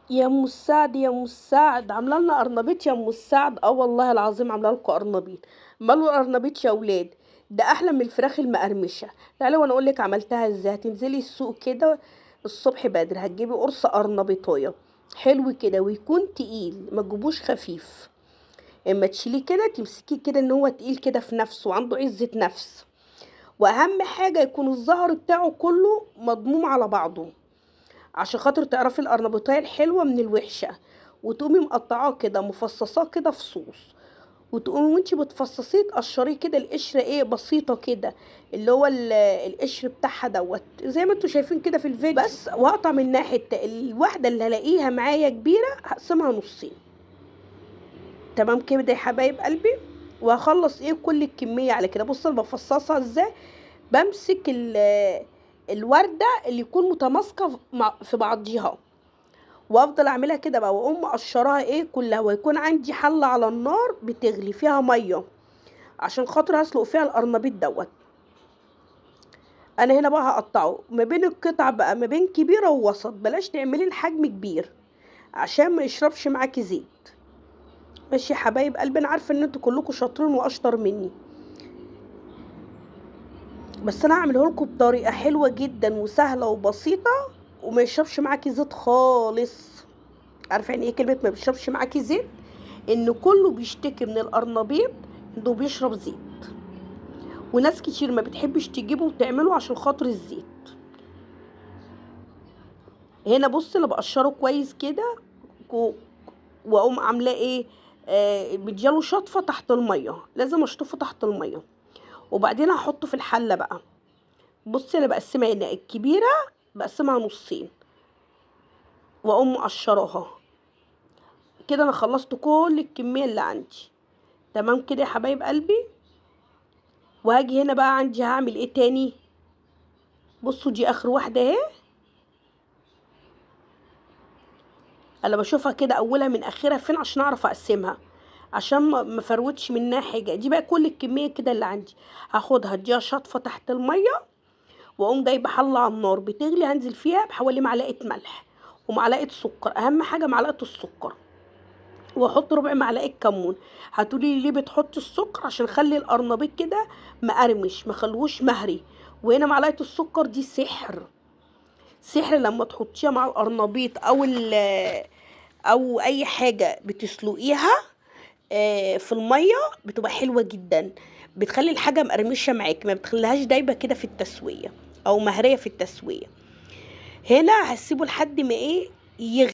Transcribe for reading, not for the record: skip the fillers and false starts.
يا ام السعد يا ام السعد، عامله لنا قرنبيط يا ام السعد. اه والله العظيم عامله لكم قرنبيط. ماله القرنبيط يا ولاد؟ ده احلى من الفراخ المقرمشه. تعالي وانا اقول لك عملتها ازاي. هتنزلي السوق كده الصبح بدري، هتجيبي قرص قرنبيطايه حلو كده ويكون تقيل، ما تجيبوش خفيف. اما تشيليه كده تمسكيه كده ان هو تقيل كده في نفسه وعنده عزه نفس. واهم حاجه يكون الزهر بتاعه كله مضموم على بعضه، عشان خاطر تعرفي القرنبيطية الحلوة من الوحشة. وتقومي مقطعاه كده مفصصاه كده في صوص، وتقومي وانتي بتفصصيه تقشريه كده القشرة ايه بسيطة كده، اللي هو القشر بتاعها دوت زي ما انتوا شايفين كده في الفيديو. بس واقطع منها حتة الواحدة اللي هلاقيها معايا كبيرة هقسمها نصين. تمام كده يا حبايب قلبي. وهخلص ايه كل الكمية على كده. بص انا بفصصها ازاي. بمسك الوردة اللي يكون متماسكة في بعضيها، وافضل اعملها كده بقى، واقوم مقشراها ايه كلها، ويكون عندي حله على النار بتغلي فيها ميه عشان خاطر هسلق فيها القرنبيط دوت. انا هنا بقى هقطعه ما بين القطع بقى، ما بين كبيره ووسط. بلاش تعملي الحجم كبير عشان ما يشربش معاكي زيت. ماشي يا حبايب قلبي، انا عارفه ان انتوا كلكم شاطرين واشطر مني، بس انا هعمله لكم بطريقه حلوه جدا وسهله وبسيطه وما يشربش معاكي زيت خالص. عارفه يعني ايه كلمه ما بيشربش معاكي زيت؟ ان كله بيشتكي من القرنبيط انه بيشرب زيت، وناس كتير ما بتحبش تجيبه وتعمله عشان خاطر الزيت. هنا بص انا بقشره كويس كده واقوم عاملاه ايه، مدياله شطفه تحت الميه، لازم اشطفه تحت الميه. وبعدين هحطه في الحله بقى. بصي انا بقسمها هنا الكبيره، بقسمها نصين واقوم مقشراها كده. انا خلصت كل الكميه اللي عندي. تمام كده يا حبايب قلبي. وهاجي هنا بقى عندي هعمل ايه تاني. بصوا دي اخر واحده اهي. انا بشوفها كده اولها من اخرها فين عشان اعرف اقسمها، عشان ما فروتش منها حاجه. دي بقى كل الكميه كده اللي عندي. هاخدها اديها شطفه تحت الميه، واقوم جايبه حله على النار بتغلي، هنزل فيها بحوالي معلقه ملح ومعلقه سكر، اهم حاجه معلقه السكر. واحط ربع معلقه كمون. هتقولي لي ليه بتحطي السكر؟ عشان اخلي القرنبيط كده مقرمش، ما خلوش مهري. وهنا معلقه السكر دي سحر. سحر لما تحطيها مع القرنبيط او اي حاجه بتسلقيها في الميه، بتبقى حلوه جدا. بتخلي الحاجه مقرمشه معاكي، ما بتخليهاش دايبه كده في التسويه او مهريه في التسويه. هنا هسيبه لحد ما ايه يغلي.